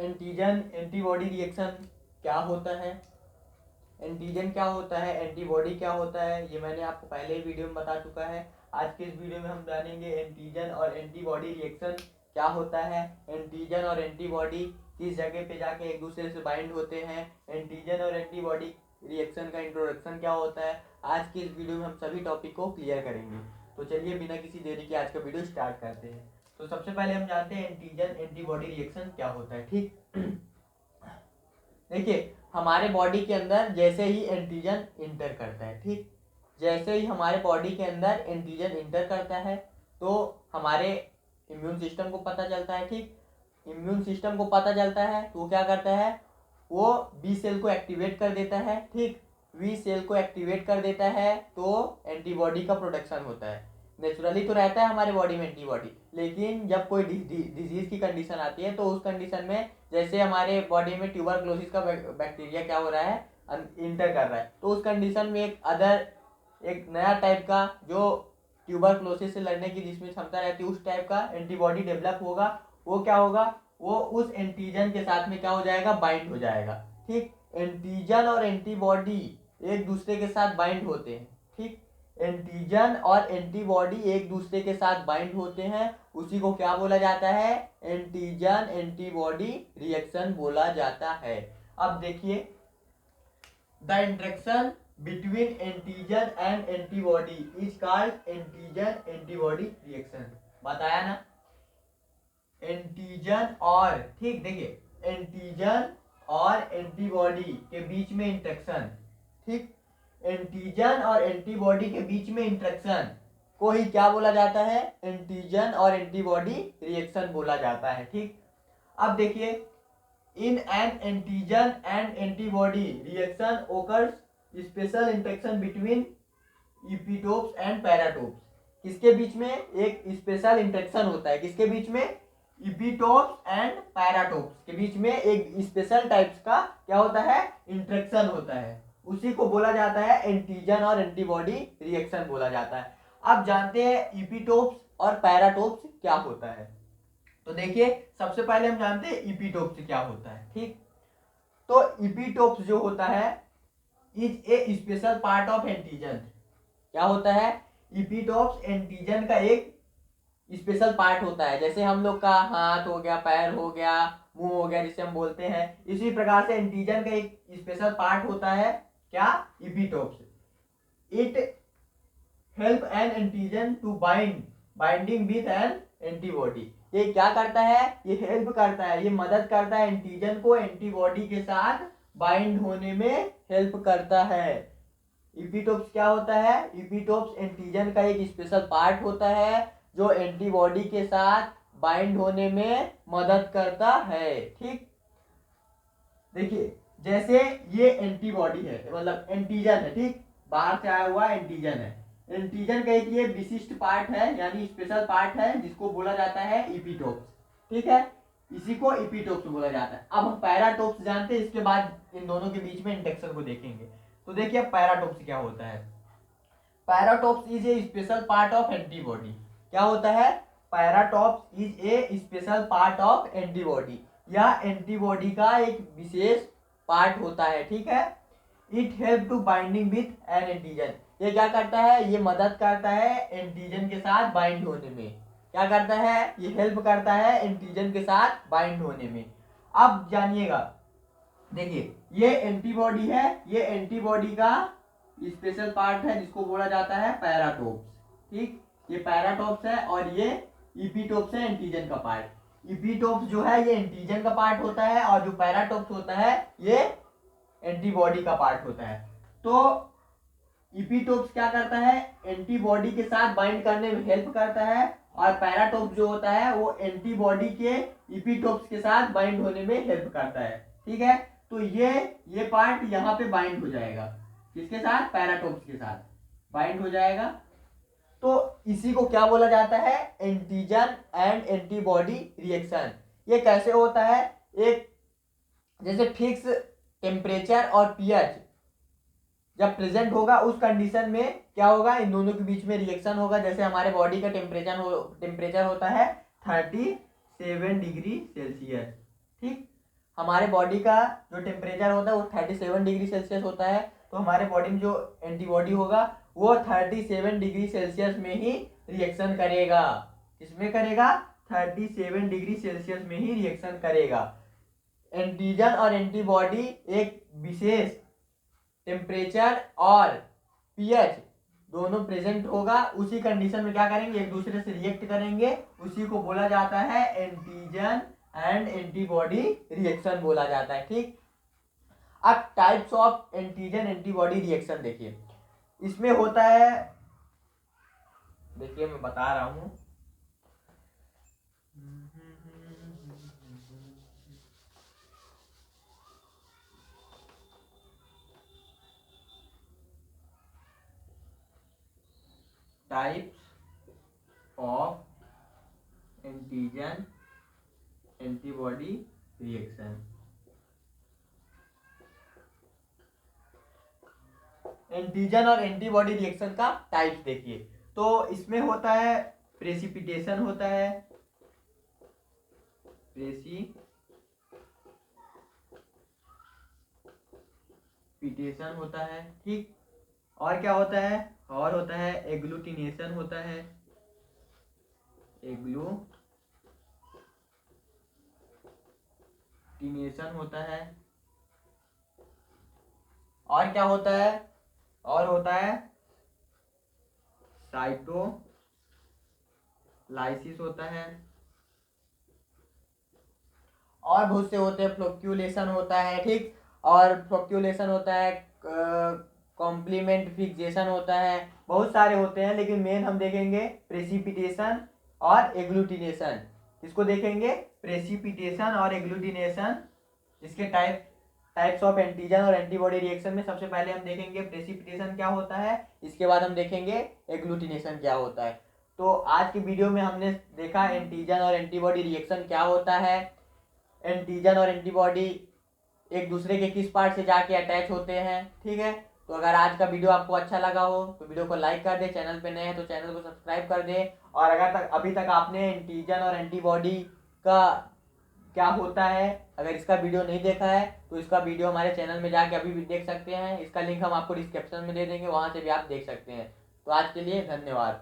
Antigen antibody reaction क्या होता है, एंटीजन क्या होता है, एंटीबॉडी क्या होता है, ये मैंने आपको पहले ही वीडियो में बता चुका है। आज के इस वीडियो में हम जानेंगे एंटीजन और एंटीबॉडी रिएक्शन क्या होता है, एंटीजन और एंटीबॉडी किस जगह पे जाके एक दूसरे से बाइंड होते हैं, एंटीजन और एंटीबॉडी रिएक्शन का इंट्रोडक्शन क्या होता है। आज के इस वीडियो में हम सभी टॉपिक को क्लियर करेंगे। तो चलिए बिना किसी देरी के आज का वीडियो स्टार्ट करते हैं। तो सबसे पहले हम जानते हैं एंटीजन एंटीबॉडी रिएक्शन क्या होता है। ठीक, देखिए हमारे बॉडी के अंदर जैसे ही एंटीजन इंटर करता है, ठीक, जैसे ही हमारे बॉडी के अंदर एंटीजन इंटर करता है तो हमारे इम्यून सिस्टम को पता चलता है। ठीक, इम्यून सिस्टम को पता चलता है तो क्या करता है, वो बी सेल को एक्टिवेट कर देता है। ठीक, बी सेल को एक्टिवेट कर देता है तो एंटीबॉडी का प्रोडक्शन होता है। नेचुरली तो रहता है हमारे बॉडी में एंटीबॉडी, लेकिन जब कोई डिजीज की कंडीशन आती है तो उस कंडीशन में जैसे हमारे बॉडी में ट्यूबरक्लोसिस का बैक्टीरिया क्या हो रहा है, इंटर कर रहा है, तो उस कंडीशन में एक नया टाइप का जो ट्यूबरक्लोसिस से लड़ने की जिसमें क्षमता रहती है उस टाइप का एंटीबॉडी डेवलप होगा। वो क्या होगा, वो उस एंटीजन के साथ में क्या हो जाएगा, बाइंड हो जाएगा। ठीक, एंटीजन और एंटीबॉडी एक दूसरे के साथ बाइंड होते हैं। ठीक, एंटीजन और एंटीबॉडी एक दूसरे के साथ बाइंड होते हैं, उसी को क्या बोला जाता है, एंटीजन एंटीबॉडी रिएक्शन बोला जाता है। अब देखिए, the interaction between antigen and antibody is called antigen antibody reaction. बताया ना, एंटीजन और, ठीक, देखिए एंटीजन और एंटीबॉडी के बीच में इंटरेक्शन, ठीक, एंटीजन और एंटीबॉडी के बीच में इंटरेक्शन को ही क्या बोला जाता है, एंटीजन और एंटीबॉडी रिएक्शन बोला जाता है। ठीक, अब देखिए, in an antigen and antibody reaction occurs special interaction between epitopes and paratopes. किसके बीच में एक स्पेशल इंटरेक्शन होता है, किसके बीच में, इपिटोप्स एंड पैराटोप्स के बीच में एक स्पेशल टाइप्स का क्या होता है, इंटरेक्शन होता है, उसी को बोला जाता है एंटीजन और एंटीबॉडी रिएक्शन बोला जाता है। अब जानते हैं इपिटोप्स और पैराटोप्स क्या होता है। तो देखिए सबसे पहले हम जानते हैं इपिटोप्स क्या होता है। ठीक, तो इपिटोप्स जो होता है is a special part of antigen. क्या होता है, इपिटोप्स एंटीजन का एक स्पेशल पार्ट होता है। जैसे हम लोग का हाथ हो गया, पैर हो गया, मुंह हो गया जिसे हम बोलते हैं, इसी प्रकार से एंटीजन का एक स्पेशल पार्ट होता है, क्या, epitopes. It help an antigen to binding with an antibody. ये क्या करता है, ये हेल्प करता है, ये मदद करता है एंटीजन को एंटीबॉडी के साथ बाइंड होने में हेल्प करता है। इपिटोप्स क्या होता है, इपिटोप्स एंटीजन का एक स्पेशल पार्ट होता है जो एंटीबॉडी के साथ बाइंड होने में मदद करता है। ठीक, देखिए जैसे ये एंटीबॉडी है, मतलब एंटीजन है, ठीक, बाहर से आया हुआ एंटीजन है। एंटीजन का एक ये विशिष्ट पार्ट है, यानी स्पेशल पार्ट है, जिसको बोला जाता है इपिटोप्स। ठीक है, इसी को इपिटोप्स बोला जाता है। अब हम पैराटोप्स जानते हैं, इसके बाद इन दोनों के बीच में इंटरेक्शन को देखेंगे। तो देखिए पैराटोप्स क्या होता है। Paratopes is a special part of antibody. क्या होता है, paratopes is a special part of antibody. यह एंटीबॉडी का एक विशेष पार्ट होता है। ठीक है, it help to binding with an antigen. ये क्या करता है, ये मदद करता है एंटीजन के साथ बाइंड होने में। क्या करता है, ये हेल्प करता है एंटीजन के साथ बाइंड होने में। अब जानिएगा, देखिए ये एंटीबॉडी है, ये एंटीबॉडी का स्पेशल पार्ट है जिसको बोला जाता है पैराटोप्स। ठीक, ये पैराटोप्स है और ये इपिटोप्स है एंटीजन का पार्ट। इपिटोप्स जो है ये एंटीजन का पार्ट होता है और जो पैराटोप्स होता है ये एंटीबॉडी का पार्ट होता है। तो इपिटोप्स क्या करता है, एंटीबॉडी के साथ बाइंड करने में हेल्प करता है, और पैराटोप्स जो होता है वो एंटीबॉडी के इपिटोप्स के साथ बाइंड होने में हेल्प करता है। ठीक है, तो ये पार्ट यहाँ पे बाइंड हो जाएगा, किसके साथ, पैराटोप्स के साथ बाइंड हो जाएगा। तो इसी को क्या बोला जाता है, एंटीजन एंड एंटीबॉडी रिएक्शन। ये कैसे होता है, एक जैसे फिक्स टेम्परेचर और पीएच जब प्रेजेंट होगा उस कंडीशन में क्या होगा, इन दोनों के बीच में रिएक्शन होगा। जैसे हमारे बॉडी का टेम्परेचर होता है 37 डिग्री सेल्सियस। ठीक, हमारे बॉडी का जो टेम्परेचर होता है वो 37 डिग्री सेल्सियस होता है, तो हमारे बॉडी में जो एंटीबॉडी होगा वो 37 डिग्री सेल्सियस में ही रिएक्शन करेगा। किसमें करेगा? 37 डिग्री सेल्सियस में ही रिएक्शन करेगा। एंटीजन और एंटीबॉडी एक विशेष टेम्परेचर और पीएच दोनों प्रेजेंट होगा, उसी कंडीशन में क्या करेंगे? एक दूसरे से रिएक्ट करेंगे, उसी को बोला जाता है एंटीजन एंड एंटीबॉडी रिएक्शन बोला जाता है। ठीक, अब types of antigen antibody reaction देखिए, इसमें होता है, देखिए मैं बता रहा हूं, types of antigen antibody reaction. Antigen और एंटीबॉडी रिएक्शन का टाइप्स देखिए, तो इसमें होता है प्रेसिपिटेशन होता है, प्रेसिपिटेशन होता है। ठीक, और क्या होता है? और होता है एग्लूटिनेशन होता है, एग्लूटिनेशन होता है। और क्या होता है? और होता है साइटोलाइसिस होता है, और बहुत से होते हैं, फ्लोक्यूलेशन होता है। ठीक, और फ्लोक्यूलेशन होता है, कॉम्प्लीमेंट फिक्सेशन होता है, बहुत सारे होते हैं, लेकिन मेन हम देखेंगे प्रेसिपिटेशन और एग्लूटिनेशन। इसको देखेंगे प्रेसिपिटेशन और एग्लूटिनेशन, इसके टाइप्स ऑफ एंटीजन और एंटीबॉडी रिएक्शन में सबसे पहले हम देखेंगे प्रेसिपिटेशन क्या होता है, इसके बाद हम देखेंगे एग्लूटिनेशन क्या होता है। तो आज की वीडियो में हमने देखा एंटीजन और एंटीबॉडी रिएक्शन क्या होता है, एंटीजन और एंटीबॉडी एक दूसरे के किस पार्ट से जाके अटैच होते हैं। ठीक है, तो अगर आज का वीडियो आपको अच्छा लगा हो तो वीडियो को लाइक कर दे, चैनल पे नए हैं तो चैनल को सब्सक्राइब कर दे, और अगर अभी तक आपने एंटीजन और एंटीबॉडी का क्या होता है अगर इसका वीडियो नहीं देखा है तो इसका वीडियो हमारे चैनल में जाके अभी भी देख सकते हैं, इसका लिंक हम आपको डिस्क्रिप्शन में दे देंगे, वहां से भी आप देख सकते हैं। तो आज के लिए धन्यवाद।